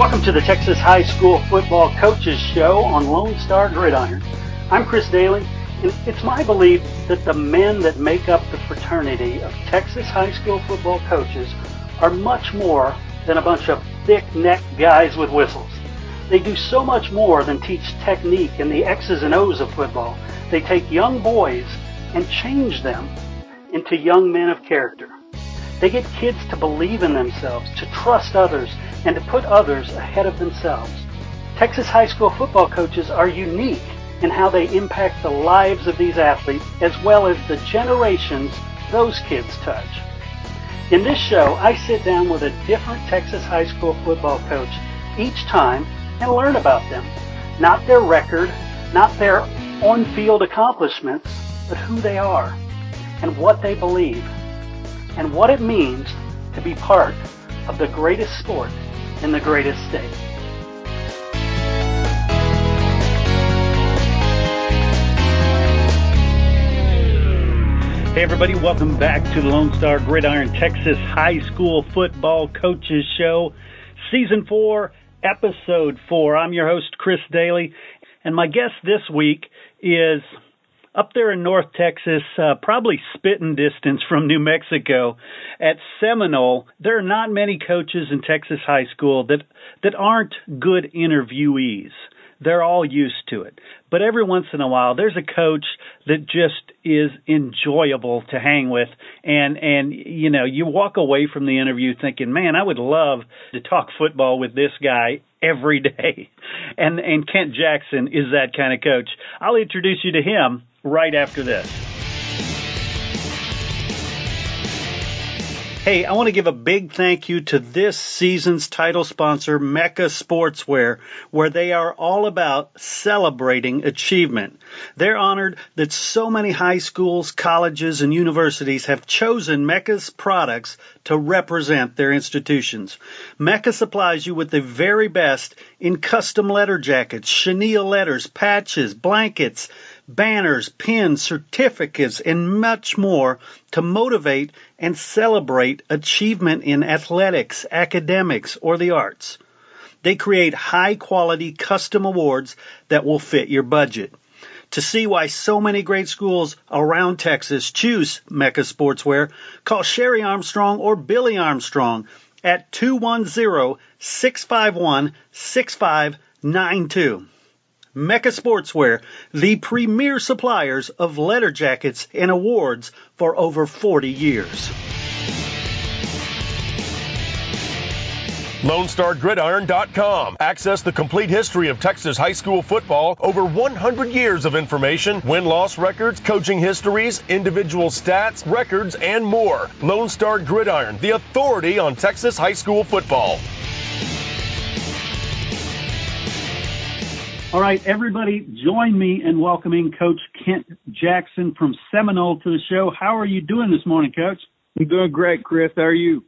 Welcome to the Texas High School Football Coaches Show on Lone Star Gridiron. I'm Chris Daly, and it's my belief that the men that make up the fraternity of Texas high school football coaches are much more than a bunch of thick-necked guys with whistles. They do so much more than teach technique and the X's and O's of football. They take young boys and change them into young men of character. They get kids to believe in themselves, to trust others, and to put others ahead of themselves. Texas high school football coaches are unique in how they impact the lives of these athletes as well as the generations those kids touch. In this show, I sit down with a different Texas high school football coach each time and learn about them. Not their record, not their on-field accomplishments, but who they are and what they believe and what it means to be part of the greatest sport in the greatest state. Hey everybody, welcome back to the Lone Star Gridiron Texas High School Football Coaches Show, Season 4, Episode 4. I'm your host, Chris Daly, and my guest this week is up there in North Texas, probably spitting distance from New Mexico, at Seminole. There are not many coaches in Texas high school that aren't good interviewees. They're all used to it. But every once in a while, there's a coach that just is enjoyable to hang with. And you know, you walk away from the interview thinking, man, I would love to talk football with this guy every day. And Kent Jackson is that kind of coach. I'll introduce you to him right after this. Hey, I want to give a big thank you to this season's title sponsor, Mecca Sportswear, where they are all about celebrating achievement. They're honored that so many high schools, colleges, and universities have chosen Mecca's products to represent their institutions. Mecca supplies you with the very best in custom letter jackets, chenille letters, patches, blankets, banners, pins, certificates, and much more to motivate and celebrate achievement in athletics, academics, or the arts. They create high-quality custom awards that will fit your budget. To see why so many great schools around Texas choose Mecca Sportswear, call Sherry Armstrong or Billy Armstrong at 210-651-6592. Mecca Sportswear, the premier suppliers of letter jackets and awards for over 40 years. LoneStarGridiron.com. Access the complete history of Texas high school football, over 100 years of information, win-loss records, coaching histories, individual stats, records, and more. Lone Star Gridiron, the authority on Texas high school football. All right, everybody, join me in welcoming Coach Kent Jackson from Seminole to the show. How are you doing this morning, Coach? I'm doing great, Chris. How are you?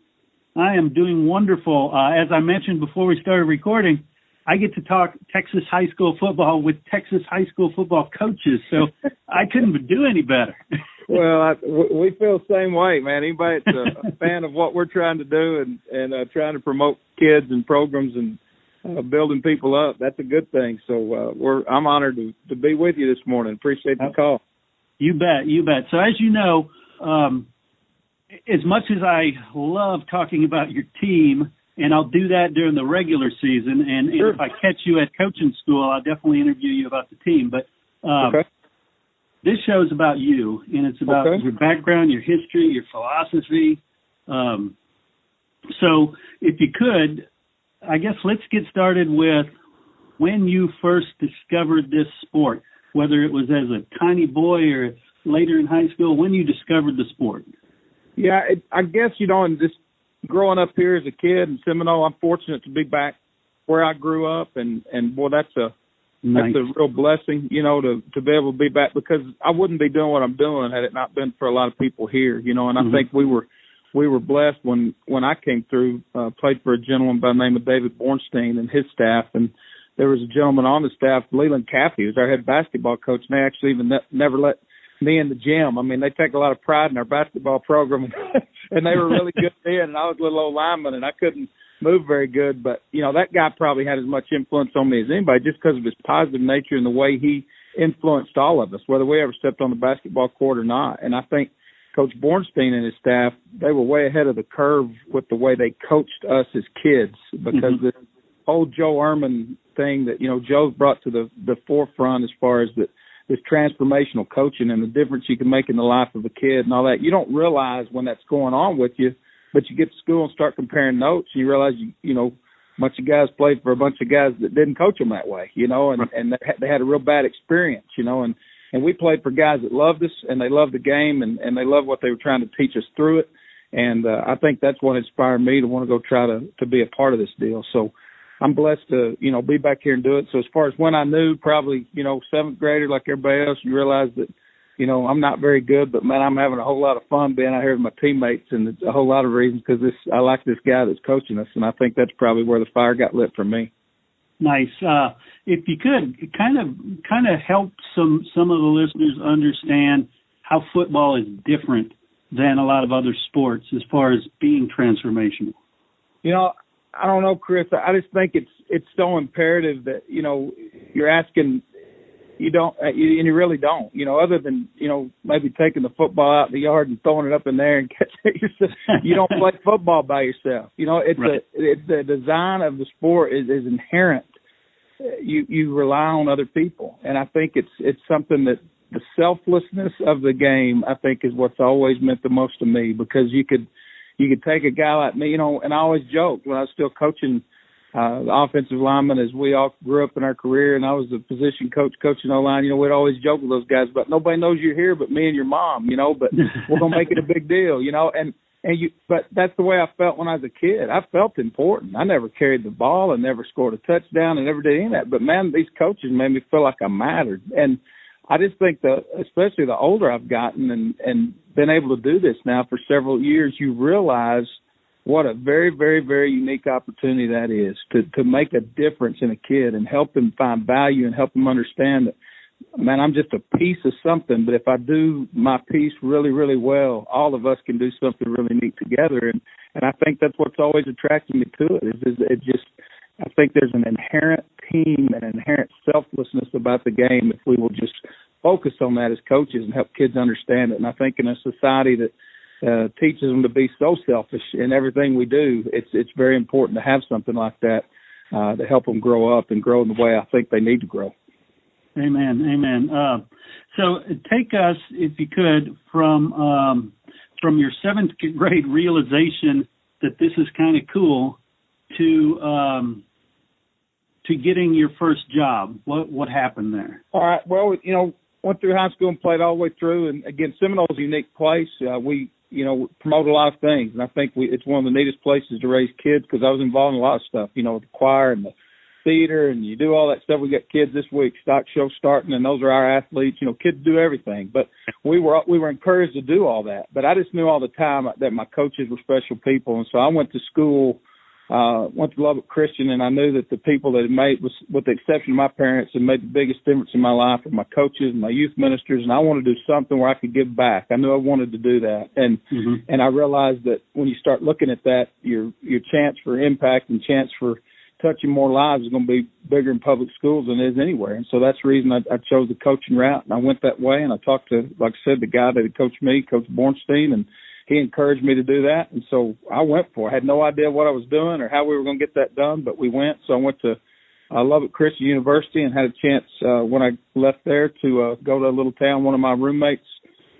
I am doing wonderful. As I mentioned before we started recording, I get to talk Texas high school football with Texas high school football coaches, so I couldn't do any better. Well, we feel the same way, man. Anybody that's a fan of what we're trying to do and trying to promote kids and programs and building people up, that's a good thing. So I'm honored to be with you this morning. Appreciate the call. You bet. So as you know, as much as I love talking about your team, and I'll do that during the regular season, and Sure. if I catch you at coaching school, I'll definitely interview you about the team. But Okay. This show is about you, and it's about your background, your history, your philosophy. So if you could, I guess let's get started with when you first discovered this sport, whether it was as a tiny boy or later in high school, when you discovered the sport. Yeah, I guess, and just growing up here as a kid in Seminole, I'm fortunate to be back where I grew up, and boy, that's a real blessing, to be able to be back, because I wouldn't be doing what I'm doing had it not been for a lot of people here, and I think we were blessed when I came through, played for a gentleman by the name of David Bornstein and his staff, and there was a gentleman on the staff, Leland Caffey, who's our head basketball coach, and they actually even never let me in the gym. I mean, they take a lot of pride in our basketball program, and they were really good then, and I was a little old lineman, and I couldn't move very good. But, that guy probably had as much influence on me as anybody just because of his positive nature and the way he influenced all of us, whether we ever stepped on the basketball court or not. And I think Coach Bornstein and his staff, they were way ahead of the curve with the way they coached us as kids, because the old Joe Ehrman thing that, Joe brought to the forefront as far as this transformational coaching and the difference you can make in the life of a kid and all that. You don't realize when that's going on with you, but you get to school and start comparing notes, and you realize, a bunch of guys played for a bunch of guys that didn't coach them that way, and they had a real bad experience, and we played for guys that loved us and they loved the game and they loved what they were trying to teach us through it. And I think that's what inspired me to want to go try to be a part of this deal. So I'm blessed to, be back here and do it. So as far as when I knew, probably, seventh grader like everybody else, you realize that, I'm not very good, but, man, I'm having a whole lot of fun being out here with my teammates, and it's a whole lot of reasons because I like this guy that's coaching us, and I think that's probably where the fire got lit for me. Nice. If you could kind of help some of the listeners understand how football is different than a lot of other sports as far as being transformational. I don't know, Chris. I just think it's so imperative that, you're asking, you don't, and you really don't, other than, maybe taking the football out in the yard and throwing it up in there and catching it yourself. You don't play football by yourself. It's right. It's the design of the sport is inherent. You rely on other people. And I think it's something that the selflessness of the game, I think, is what's always meant the most to me, because you could take a guy like me, and I always joked when I was still coaching the offensive linemen, as we all grew up in our career, and I was the position coach coaching O-line, we'd always joke with those guys, but nobody knows you're here but me and your mom, but we're going to make it a big deal, but that's the way I felt when I was a kid. I felt important. I never carried the ball. I never scored a touchdown. I never did any of that. But, man, these coaches made me feel like I mattered. And I just think especially the older I've gotten and been able to do this now for several years, you realize what a very, very, very unique opportunity that is to make a difference in a kid and help them find value and help them understand that, man, I'm just a piece of something, but if I do my piece really, really well, all of us can do something really neat together. And I think that's what's always attracted me to it. I think there's an inherent team and inherent selflessness about the game if we will just focus on that as coaches and help kids understand it. And I think in a society that teaches them to be so selfish in everything we do, it's very important to have something like that to help them grow up and grow in the way I think they need to grow. Amen. So take us, if you could, from your seventh grade realization that this is kind of cool to getting your first job. What happened there? All right. Well, went through high school and played all the way through. And again, Seminole is a unique place. We promote a lot of things, and I think it's one of the neatest places to raise kids because I was involved in a lot of stuff. With the choir and the theater, and you do all that stuff. We got kids this week, stock show starting, and those are our athletes. Kids do everything, but we were encouraged to do all that. But I just knew all the time that my coaches were special people, and so I went to school, went to Lubbock Christian, and I knew that the people that had made, with the exception of my parents, had made the biggest difference in my life were my coaches and my youth ministers, and I wanted to do something where I could give back. I knew I wanted to do that, and I realized that when you start looking at that, your chance for impact and chance for touching more lives is going to be bigger in public schools than it is anywhere. And so that's the reason I chose the coaching route. And I went that way, and I talked to, like I said, the guy that had coached me, Coach Bornstein, and he encouraged me to do that. And so I went for it. I had no idea what I was doing or how we were going to get that done, but we went. So I went to Lubbock Christian University and had a chance when I left there to go to a little town. One of my roommates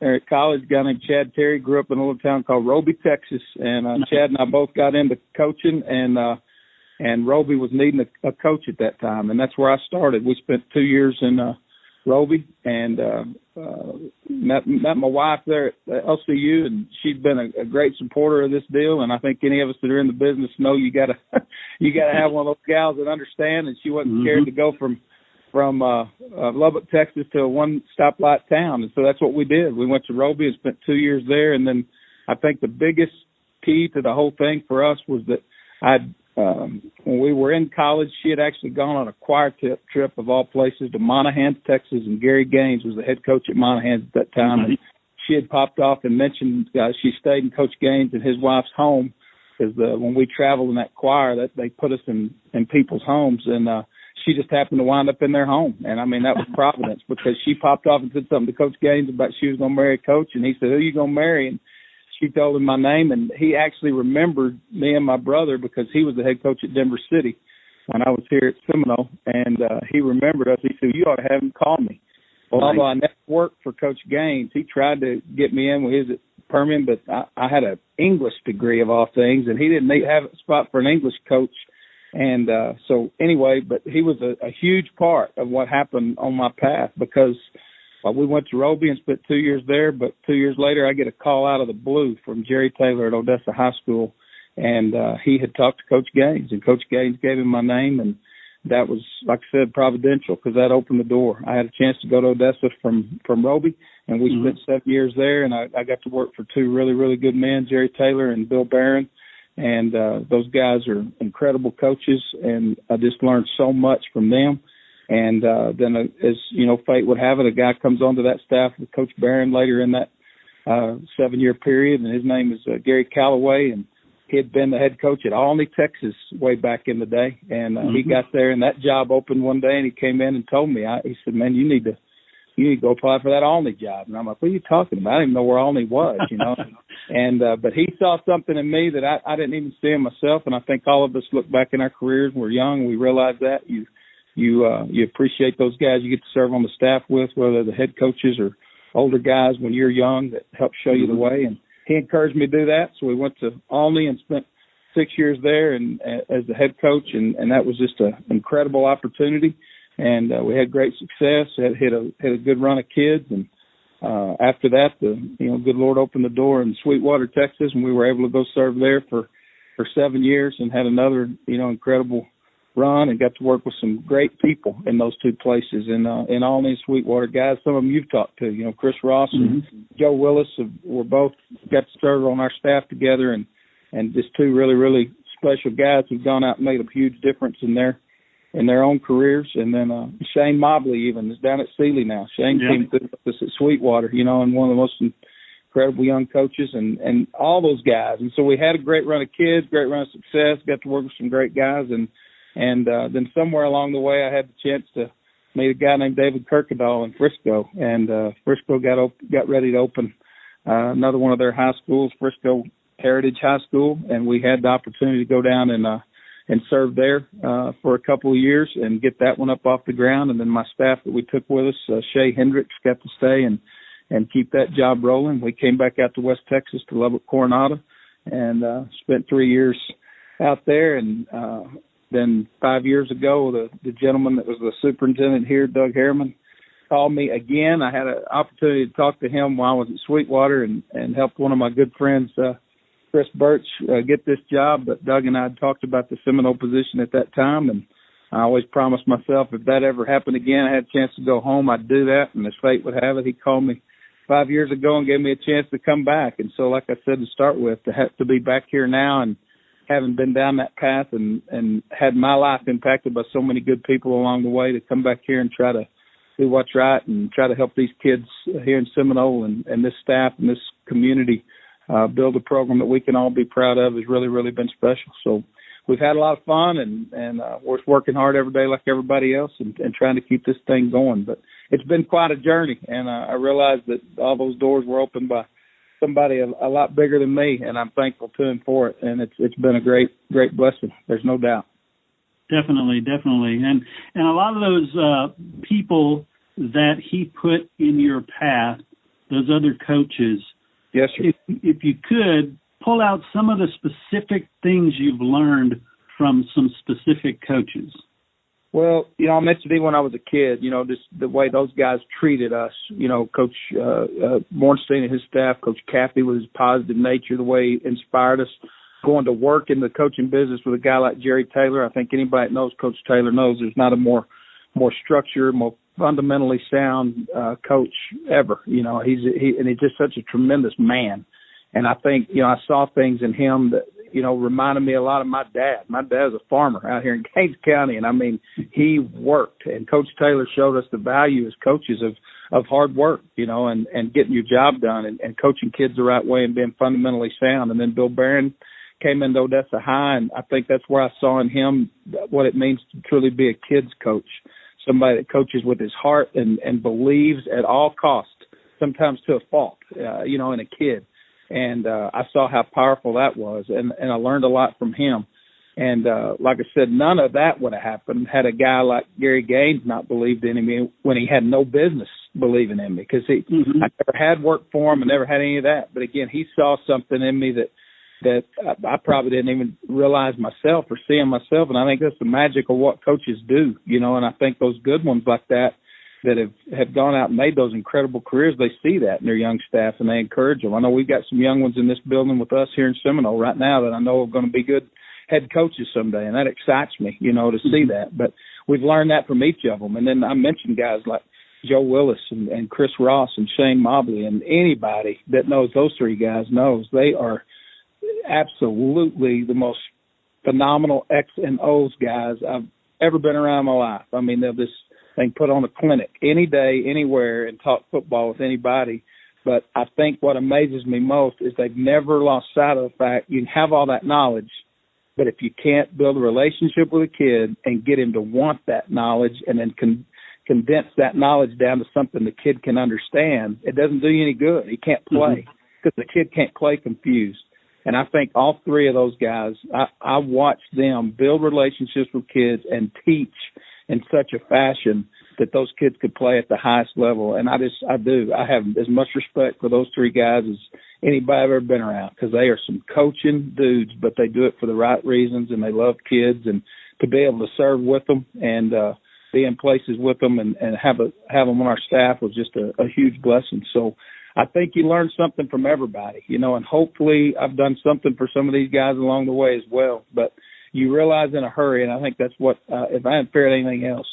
there at college, a guy named Chad Terry, grew up in a little town called Roby, Texas. And Chad and I both got into coaching, and Roby was needing a coach at that time, and that's where I started. We spent 2 years in Roby, and met my wife there at LCU, and she's been a great supporter of this deal. And I think any of us that are in the business know you gotta have one of those gals that understand. And she wasn't scared to go from Lubbock, Texas, to a one stoplight town, and so that's what we did. We went to Roby and spent 2 years there, and then I think the biggest key to the whole thing for us was that when we were in college, she had actually gone on a choir trip of all places to Monahans, Texas, and Gary Gaines was the head coach at Monahans at that time. And she had popped off and mentioned she stayed in Coach Gaines and his wife's home when we traveled in that choir, that they put us in people's homes, and she just happened to wind up in their home. And, I mean, that was providence because she popped off and said something to Coach Gaines about she was going to marry a coach, and he said, who are you going to marry? And she told him my name, and he actually remembered me and my brother because he was the head coach at Denver City when I was here at Seminole, and he remembered us. He said, you ought to have him call me. Well, Right. although I never worked for Coach Gaines, he tried to get me in when he was at Permian, but I had an English degree of all things, and he didn't have a spot for an English coach. And so anyway, but he was a huge part of what happened on my path because we went to Roby and spent 2 years there, but 2 years later I get a call out of the blue from Jerry Taylor at Odessa High School, and he had talked to Coach Gaines, and Coach Gaines gave him my name, and that was, like I said, providential because that opened the door. I had a chance to go to Odessa from Roby, and we spent 7 years there, and I got to work for two really, really good men, Jerry Taylor and Bill Barron, and those guys are incredible coaches, and I just learned so much from them. And then, as you know, fate would have it, a guy comes onto that staff with Coach Barron later in that 7-year period, and his name is Gary Calloway, and he had been the head coach at Olney, Texas, way back in the day. And he got there, and that job opened one day, and he came in and told me, he said, man, you need to go apply for that Olney job. And I'm like, what are you talking about? I didn't even know where Olney was, you know. And but he saw something in me that I didn't even see in myself. And I think all of us look back in our careers when we're young, and we realize that you appreciate those guys you get to serve on the staff with, whether they're the head coaches or older guys when you're young that help show you the way. And he encouraged me to do that. So we went to Olney and spent 6 years there and as the head coach, and that was just an incredible opportunity. And we had great success. Hit a good run of kids, and after that, good Lord opened the door in Sweetwater, Texas, and we were able to go serve there for 7 years and had another incredible run and got to work with some great people in those two places in Olney and Sweetwater. Guys, some of them you've talked to, Chris Ross and Joe Willis were both got to serve on our staff together, and just two really, really special guys who've gone out and made a huge difference in their own careers. And then Shane Mobley even is down at Sealy now. Shane came through with us at Sweetwater, and one of the most incredible young coaches and all those guys. And so we had a great run of kids, great run of success, got to work with some great guys. And then somewhere along the way I had the chance to meet a guy named David Kirkendall in Frisco. And Frisco got ready to open another one of their high schools, Frisco Heritage High School. And we had the opportunity to go down and serve there for a couple of years and get that one up off the ground. And then my staff that we took with us, Shay Hendricks, got to stay and keep that job rolling. We came back out to West Texas to Lubbock Coronado and spent 3 years out there. And then 5 years ago, the gentleman that was the superintendent here, Doug Harriman, called me again. I had an opportunity to talk to him while I was at Sweetwater and helped one of my good friends, Chris Birch, get this job. But Doug and I had talked about the Seminole position at that time, and I always promised myself if that ever happened again, I had a chance to go home, I'd do that. And as fate would have it, he called me 5 years ago and gave me a chance to come back. And so, like I said to start with, to be back here now and having been down that path and had my life impacted by so many good people along the way, to come back here and try to do what's right and try to help these kids here in Seminole and this staff and this community build a program that we can all be proud of has really, really been special. So we've had a lot of fun and we're working hard every day like everybody else and trying to keep this thing going. But it's been quite a journey, and I realized that all those doors were opened by somebody a lot bigger than me, and I'm thankful to him for it. And it's been a great, great blessing. There's no doubt. Definitely. And a lot of those people that he put in your path, those other coaches, yes, sir. If you could pull out some of the specific things you've learned from some specific coaches. Well, I mentioned even when I was a kid, just the way those guys treated us, Coach Bornstein and his staff, Coach Caffey with his positive nature, the way he inspired us, going to work in the coaching business with a guy like Jerry Taylor. I think anybody that knows Coach Taylor knows there's not a more structured, more fundamentally sound coach ever. He's just such a tremendous man. And I think, I saw things in him that, reminded me a lot of my dad. My dad was a farmer out here in Gaines County, and I mean, he worked. And Coach Taylor showed us the value as coaches of hard work, and getting your job done and coaching kids the right way and being fundamentally sound. And then Bill Barron, came into Odessa High, and I think that's where I saw in him what it means to truly be a kid's coach, somebody that coaches with his heart and believes at all costs, sometimes to a fault, in a kid. And I saw how powerful that was, and I learned a lot from him. And like I said, none of that would have happened had a guy like Gary Gaines not believed in me when he had no business believing in me, because I never had worked for him and never had any of that. But again, he saw something in me that I probably didn't even realize myself or see in myself. And I think that's the magic of what coaches do, and I think those good ones like that have gone out and made those incredible careers, they see that in their young staff and they encourage them. I know we've got some young ones in this building with us here in Seminole right now that I know are going to be good head coaches someday, and that excites me, to see that. But we've learned that from each of them. And then I mentioned guys like Joe Willis and Chris Ross and Shane Mobley, and anybody that knows those three guys knows they are absolutely the most phenomenal X and O's guys I've ever been around in my life. I mean, they can put on a clinic any day, anywhere, and talk football with anybody. But I think what amazes me most is they've never lost sight of the fact you can have all that knowledge, but if you can't build a relationship with a kid and get him to want that knowledge and then condense that knowledge down to something the kid can understand, it doesn't do you any good. He can't play because the kid can't play confused. And I think all three of those guys, I watched them build relationships with kids and teach in such a fashion that those kids could play at the highest level. And I do. I have as much respect for those three guys as anybody I've ever been around, because they are some coaching dudes, but they do it for the right reasons, and they love kids, and to be able to serve with them and be in places with them and have them on our staff was just a huge blessing. So I think you learn something from everybody, and hopefully I've done something for some of these guys along the way as well. But you realize in a hurry, and I think that's what, if I hadn't feared anything else,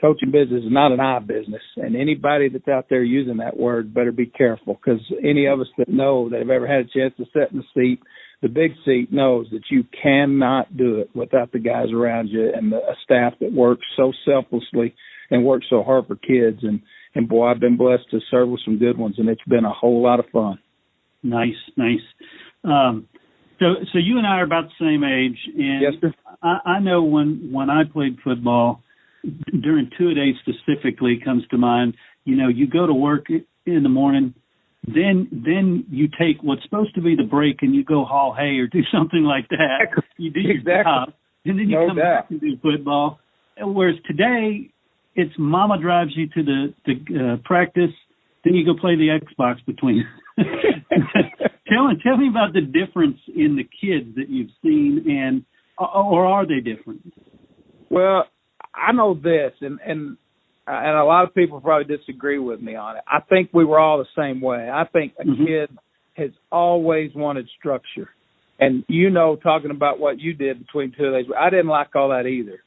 coaching business is not an I business, and anybody that's out there using that word better be careful, because any of us that know that have ever had a chance to sit in the seat, the big seat, knows that you cannot do it without the guys around you and a staff that works so selflessly and works so hard for kids. And boy, I've been blessed to serve with some good ones, and it's been a whole lot of fun. Nice. So you and I are about the same age, and yes, sir. I know when I played football, during two-a-days specifically comes to mind. You go to work in the morning, then you take what's supposed to be the break and you go haul hay or do something like that. You do your job, and then you come back and do football. Whereas today, it's mama drives you to the practice, then you go play the Xbox between. Tell me about the difference in the kids that you've seen, or are they different? Well, I know this, and a lot of people probably disagree with me on it. I think we were all the same way. I think a kid has always wanted structure. And talking about what you did between two days, I didn't like all that either.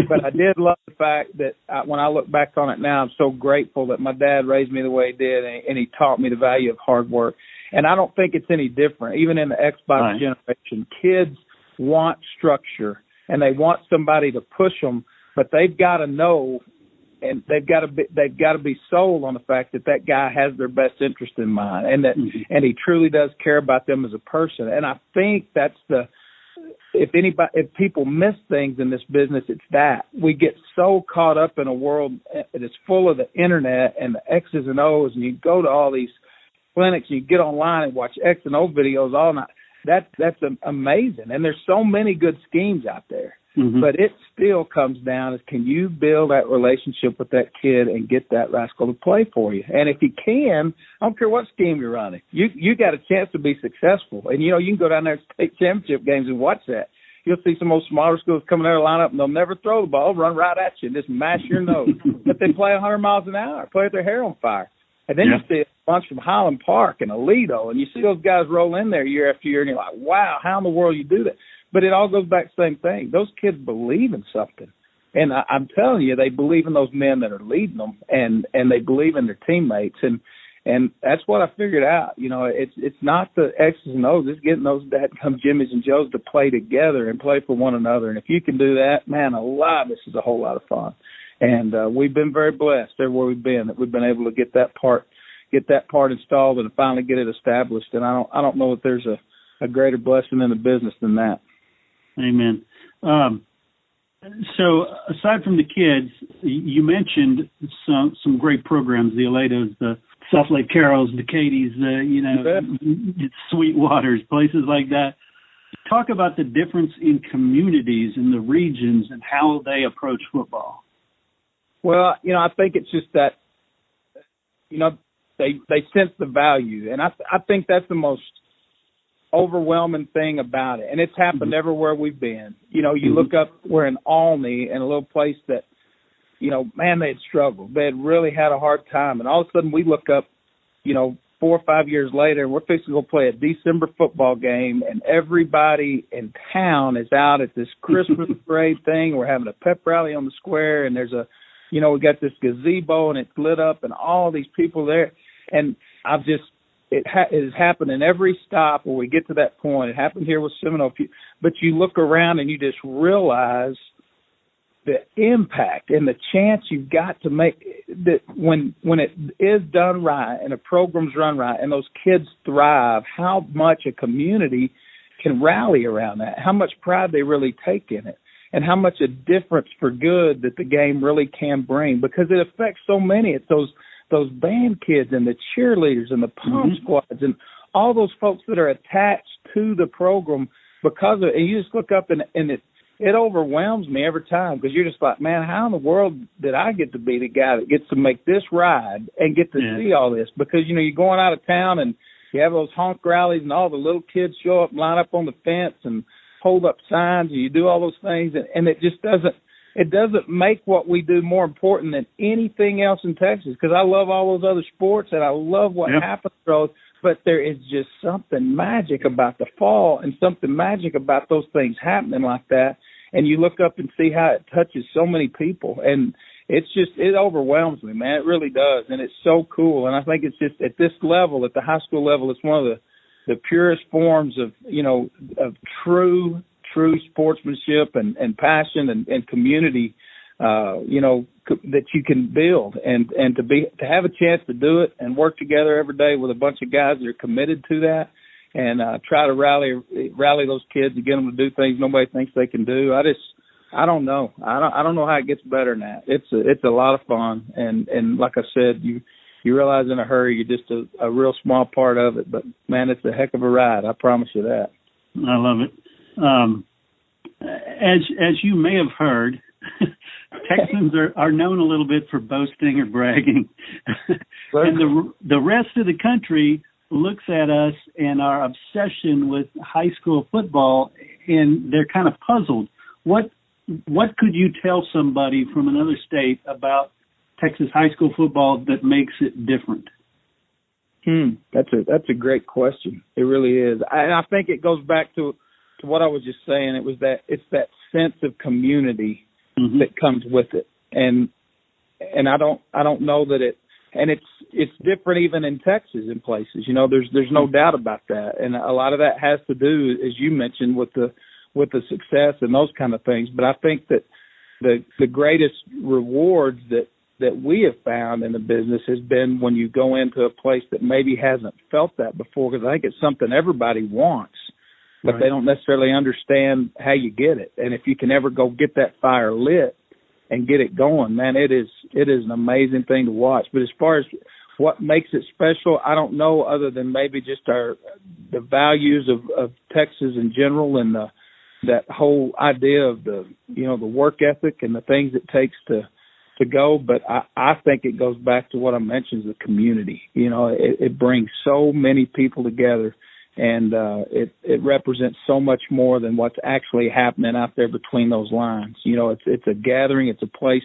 But I did love the fact that when I look back on it now, I'm so grateful that my dad raised me the way he did, and he taught me the value of hard work. And I don't think it's any different. Even in the Xbox generation, kids want structure, and they want somebody to push them, but they've got to know, and they've got to be sold on the fact that guy has their best interest in mind, and that and he truly does care about them as a person. And I think that's if people miss things in this business, it's that we get so caught up in a world that is full of the internet and the X's and O's, and you go to all these clinics, you get online and watch X and O videos all night. That's amazing, and there's so many good schemes out there. But it still comes down to, can you build that relationship with that kid and get that rascal to play for you? And if you can, I don't care what scheme you're running, you got a chance to be successful. And, you can go down there to state championship games and watch that. You'll see some of those smaller schools coming there to line up, and they'll never throw the ball, run right at you and just mash your nose. But they play 100 miles an hour, play with their hair on fire. And then you see a bunch from Highland Park and Aledo, and you see those guys roll in there year after year, and you're like, wow, how in the world you do that? But it all goes back to the same thing. Those kids believe in something. And I'm telling you, they believe in those men that are leading them, and they believe in their teammates. And that's what I figured out. It's not the X's and O's. It's getting those come Jimmys and Joes to play together and play for one another. And if you can do that, man, this is a whole lot of fun. And we've been very blessed everywhere we've been, that we've been able to get that part installed and finally get it established. And I don't know if there's a greater blessing in the business than that. Amen. So aside from the kids, you mentioned some great programs, the Aledos, the South Lake Carrolls, the Cadies, Sweetwaters, places like that. Talk about the difference in communities in the regions and how they approach football. Well, I think it's just that, they sense the value. And I think that's the most overwhelming thing about it. And it's happened everywhere we've been. You look up, we're in Olney, in a little place that, man, they had struggled. They had really had a hard time. And all of a sudden we look up, 4 or 5 years later, we're fixing to go play a December football game, and everybody in town is out at this Christmas parade thing. We're having a pep rally on the square, and there's we got this gazebo, and it's lit up, and all these people there. And it has happened in every stop where we get to that point. It happened here with Seminole. But you look around and you just realize the impact and the chance you've got to make that when it is done right and a program's run right and those kids thrive, how much a community can rally around that, how much pride they really take in it, and how much a difference for good that the game really can bring, because it affects so many. It's those band kids and the cheerleaders and the pom squads and all those folks that are attached to the program because of it. And you just look up and it overwhelms me every time, because you're just like, man, how in the world did I get to be the guy that gets to make this ride and get to see all this? Because, you're going out of town and you have those honk rallies and all the little kids show up and line up on the fence and hold up signs, and you do all those things, and it just doesn't make what we do more important than anything else in Texas, because I love all those other sports and I love what happens to those, but there is just something magic about the fall and something magic about those things happening like that. And you look up and see how it touches so many people, and it overwhelms me, man. It really does, and it's so cool. And I think it's just at this level, at the high school level, it's one of the purest forms of of true sportsmanship and passion and community, that you can build, and to have a chance to do it and work together every day with a bunch of guys that are committed to that, and try to rally those kids and get them to do things nobody thinks they can do. I don't know. I don't know how it gets better than that. It's a lot of fun, and like I said, you realize in a hurry you're just a real small part of it, but man, it's a heck of a ride. I promise you that. I love it. As you may have heard, Texans are known a little bit for boasting or bragging, and the rest of the country looks at us and our obsession with high school football, and they're kind of puzzled. What could you tell somebody from another state about Texas high school football that makes it different? That's a great question. It really is. I think it goes back to what I was just saying. It's that sense of community that comes with it, and I don't know that it. And it's different even in Texas in places. There's no doubt about that, and a lot of that has to do, as you mentioned, with the success and those kind of things. But I think that the greatest rewards that we have found in the business has been when you go into a place that maybe hasn't felt that before, because I think it's something everybody wants, but they don't necessarily understand how you get it. And if you can ever go get that fire lit and get it going, man, it is an amazing thing to watch. But as far as what makes it special, I don't know, other than maybe just the values of Texas in general, and that whole idea of the work ethic and the things it takes to go. But I think it goes back to what I mentioned, the community. It brings so many people together, and it represents so much more than what's actually happening out there between those lines. It's a gathering. It's a place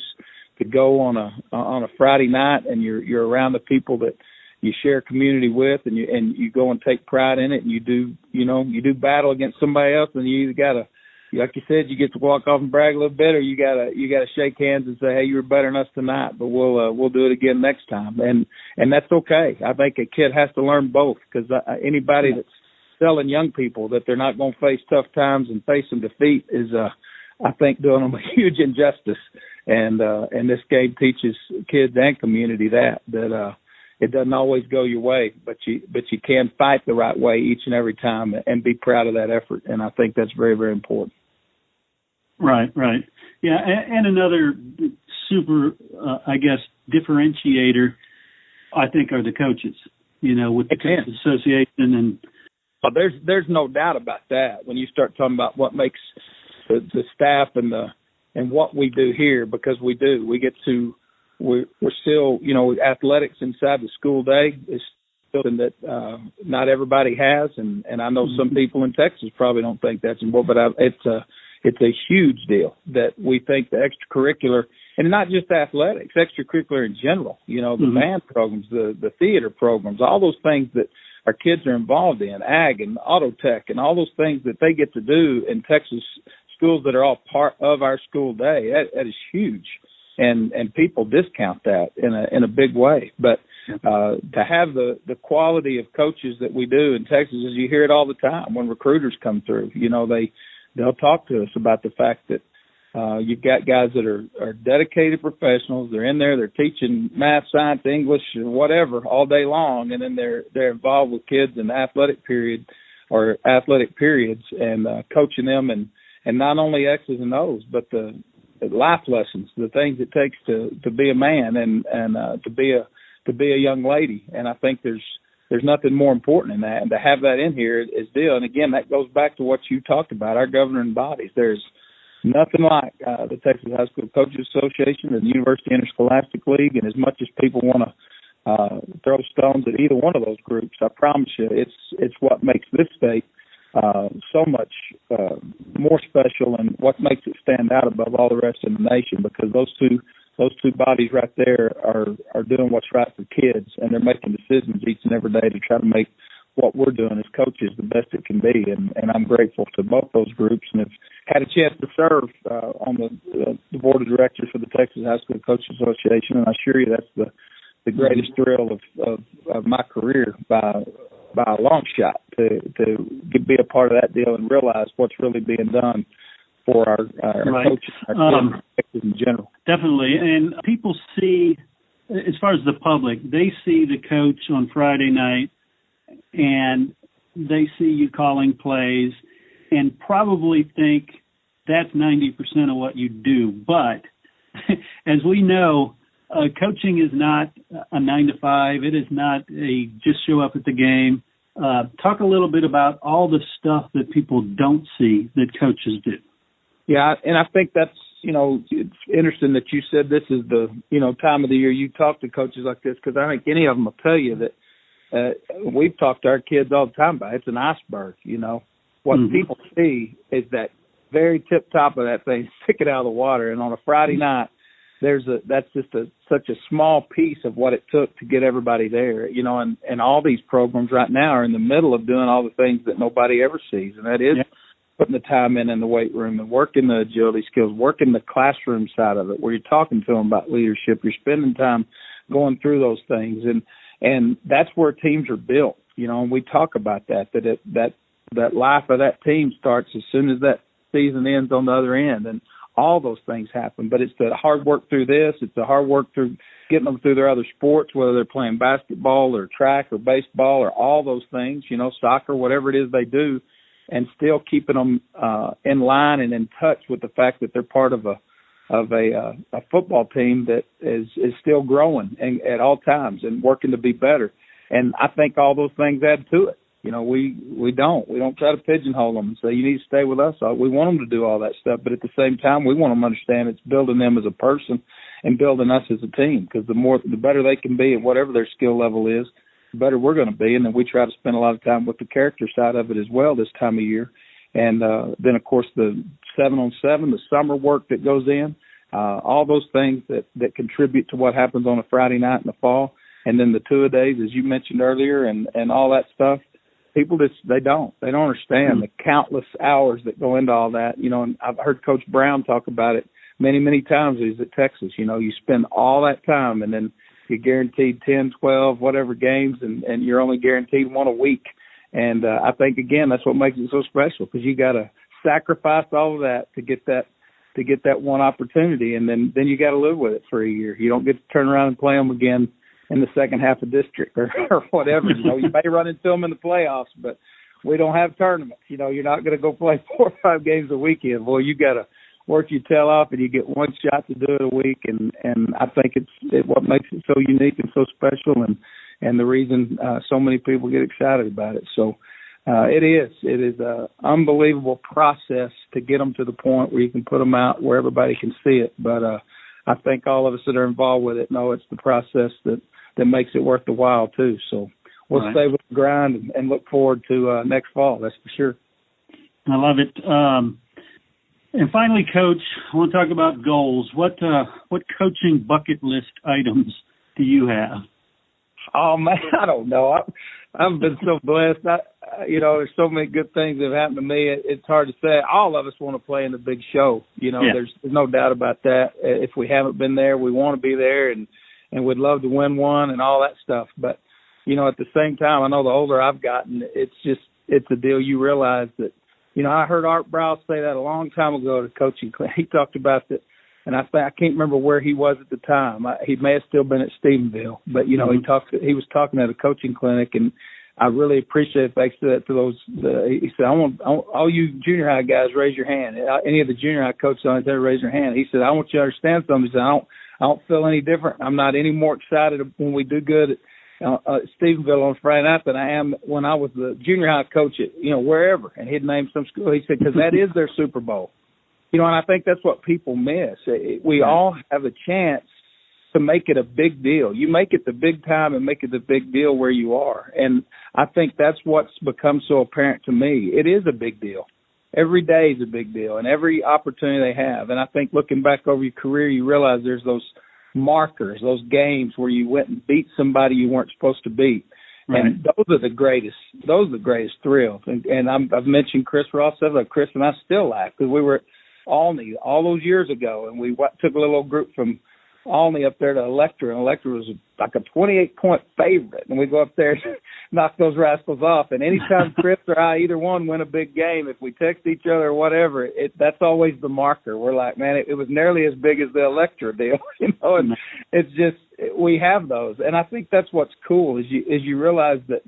to go on a Friday night, and you're around the people that you share community with, and you go and take pride in it, and you do battle against somebody else, and you either gotta, like you said, you get to walk off and brag a little bit, or you gotta shake hands and say, hey, you were better than us tonight, but we'll do it again next time, and that's okay. I think a kid has to learn both, because anybody that's telling young people that they're not going to face tough times and face some defeat is, I think, doing them a huge injustice. And this game teaches kids and community that it doesn't always go your way, but you can fight the right way each and every time and be proud of that effort. And I think that's very, very important. Right. Yeah. And another super, I guess, differentiator, I think, are the coaches, with the Coaches Association. And there's no doubt about that. When you start talking about what makes the staff and what we do here, because we get to, we're still, athletics inside the school day is something that not everybody has. And I know some people in Texas probably don't think that's important, but it's a huge deal that we think the extracurricular, and not just athletics, extracurricular in general, the band programs, the theater programs, all those things that our kids are involved in, ag and auto tech and all those things that they get to do in Texas schools that are all part of our school day. That is huge. And people discount that in a big way. But to have the quality of coaches that we do in Texas, as you hear it all the time when recruiters come through, they'll talk to us about the fact that you've got guys that are dedicated professionals. They're in there, they're teaching math, science, English, or whatever all day long, and then they're involved with kids in the athletic period or athletic periods and coaching them and not only X's and O's, but the life lessons, the things it takes to be a man and to be a young lady. And I think there's nothing more important than that. And to have that in here is deal. And again, that goes back to what you talked about, our governing bodies. There's nothing like the Texas High School Coaches Association and the University Interscholastic League. And as much as people want to throw stones at either one of those groups, I promise you, it's what makes this state so much more special and what makes it stand out above all the rest of the nation, because those two bodies right there are doing what's right for kids, and they're making decisions each and every day to try to make what we're doing as coaches the best it can be. And I'm grateful to both those groups, and have had a chance to serve on the board of directors for the Texas High School Coaches Association, and I assure you that's the greatest thrill of my career by a long shot to be a part of that deal and realize what's really being done for our coaches, our kids in general. Definitely. And people see, as far as the public, they see the coach on Friday night and they see you calling plays and probably think that's 90% of what you do. But as we know, coaching is not a 9-to-5. It is not a just show up at the game. Talk a little bit about all the stuff that people don't see that coaches do. Yeah, and I think that's, it's interesting that you said this is the, time of the year you talk to coaches like this, because I think any of them will tell you that we've talked to our kids all the time about it. It's an iceberg, What people see is that very tip top of that thing, stick it out of the water. And on a Friday night, that's just such a small piece of what it took to get everybody there, and all these programs right now are in the middle of doing all the things that nobody ever sees. And that is putting the time in the weight room and working the agility skills, working the classroom side of it, where you're talking to them about leadership. You're spending time going through those things. And that's where teams are built, and we talk about that life of that team starts as soon as that season ends on the other end. And all those things happen, but it's the hard work through this. It's the hard work through getting them through their other sports, whether they're playing basketball or track or baseball or all those things, soccer, whatever it is they do, and still keeping them in line and in touch with the fact that they're part of a football team that is still growing at all times and working to be better. And I think all those things add to it. We don't try to pigeonhole them and say, you need to stay with us. We want them to do all that stuff, but at the same time, we want them to understand it's building them as a person and building us as a team, because the better they can be at whatever their skill level is, the better we're going to be. And then we try to spend a lot of time with the character side of it as well this time of year. And then, of course, the 7-on-7, the summer work that goes in, all those things that contribute to what happens on a Friday night in the fall. And then the two-a-days, as you mentioned earlier, and all that stuff. People they don't understand the countless hours that go into all that, and I've heard Coach Brown talk about it many, many times. He's at Texas, you spend all that time and then you're guaranteed 10, 12, whatever games, and you're only guaranteed one a week. And I think, again, that's what makes it so special, because you got to sacrifice all of that to get that one opportunity. And then you got to live with it for a year. You don't get to turn around and play them again in the second half of district or whatever. You may run into them in the playoffs, but we don't have tournaments. You're not going to go play 4 or 5 games a weekend. Boy, you got to work your tail off, and you get one shot to do it a week. And I think it's what makes it so unique and so special, and the reason so many people get excited about it. So it is an unbelievable process to get them to the point where you can put them out where everybody can see it. But I think all of us that are involved with it know it's the process that makes it worth the while too. So we'll stay with the grind and look forward to next fall. That's for sure. I love it. And finally, Coach, I want to talk about goals. What coaching bucket list items do you have? Oh man, I don't know. I've been so blessed. There's so many good things that have happened to me. It's hard to say. All of us want to play in the big show. There's no doubt about that. If we haven't been there, we want to be there, and we'd love to win one and all that stuff. But at the same time, I know the older I've gotten, it's a deal. You realize that. I heard Art Browse say that a long time ago to coaching. He talked about that, and I can't remember where he was at the time. He may have still been at Stephenville, but he was talking at a coaching clinic, and I really appreciate the fact that to those. He said, "I want all you junior high guys raise your hand. Any of the junior high coaches on there raise your hand." He said, "I want you to understand something." He said, "I don't feel any different. I'm not any more excited when we do good at Stephenville on Friday night than I am when I was the junior high coach at wherever." And he'd name some school. He said, "Because that is their Super Bowl." And I think that's what people miss. We all have a chance to make it a big deal. You make it the big time and make it the big deal where you are. And I think that's what's become so apparent to me. It is a big deal. Every day is a big deal, and every opportunity they have. And I think looking back over your career, you realize there's those markers, those games where you went and beat somebody you weren't supposed to beat. Right. And those are the greatest thrills. And I've mentioned Chris Ross. Chris and I still laugh because we were at Olney all those years ago, and we took a little old group from Olney up there to Electra, and Electra was like a 28-point favorite, and we go up there and knock those rascals off. And anytime Chris or I, either one, win a big game, if we text each other or whatever, that's always the marker. We're like, man, it was nearly as big as the Electra deal, and it's just we have those. And I think that's what's cool is you realize that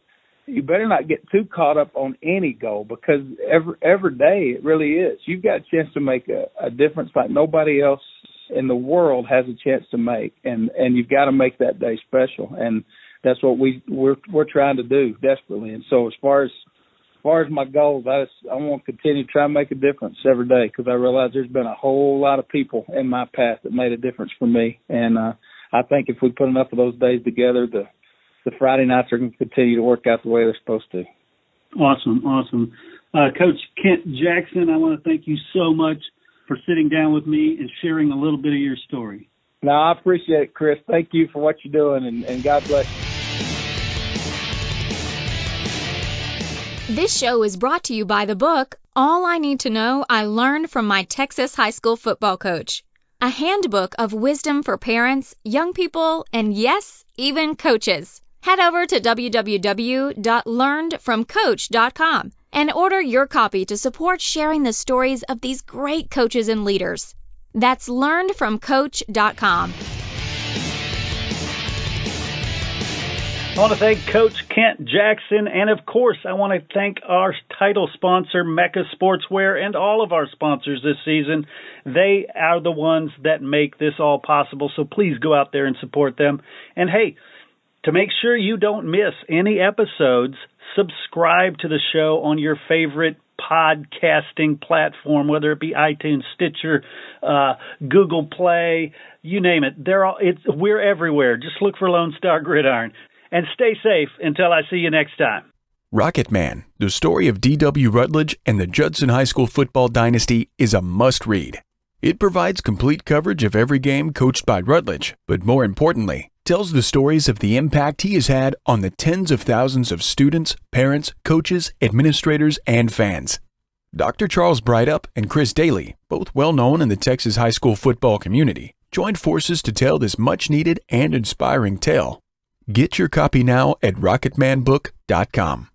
you better not get too caught up on any goal, because every day it really is. You've got a chance to make a difference like nobody else in the world has a chance to make, and you've got to make that day special, and that's what we're trying to do desperately. And so as far as my goals, I want to continue to try and make a difference every day, because I realize there's been a whole lot of people in my path that made a difference for me, and I think if we put enough of those days together, the Friday nights are going to continue to work out the way they're supposed to. Awesome. Coach Kent Jackson, I want to thank you so much for sitting down with me and sharing a little bit of your story. No, I appreciate it, Chris. Thank you for what you're doing, and God bless you. This show is brought to you by the book, All I Need to Know I Learned from My Texas High School Football Coach, a handbook of wisdom for parents, young people, and yes, even coaches. Head over to www.learnedfromcoach.com and order your copy to support sharing the stories of these great coaches and leaders. That's learnedfromcoach.com. I want to thank Coach Kent Jackson, and of course, I want to thank our title sponsor, Mecca Sportswear, and all of our sponsors this season. They are the ones that make this all possible, so please go out there and support them. And hey, to make sure you don't miss any episodes, subscribe to the show on your favorite podcasting platform, whether it be iTunes, Stitcher, Google Play, you name it. We're everywhere. Just look for Lone Star Gridiron. And stay safe until I see you next time. Rocket Man, the story of D.W. Rutledge and the Judson High School football dynasty, is a must-read. It provides complete coverage of every game coached by Rutledge, but more importantly, tells the stories of the impact he has had on the tens of thousands of students, parents, coaches, administrators, and fans. Dr. Charles Breithaupt and Chris Daly, both well-known in the Texas high school football community, joined forces to tell this much-needed and inspiring tale. Get your copy now at rocketmanbook.com.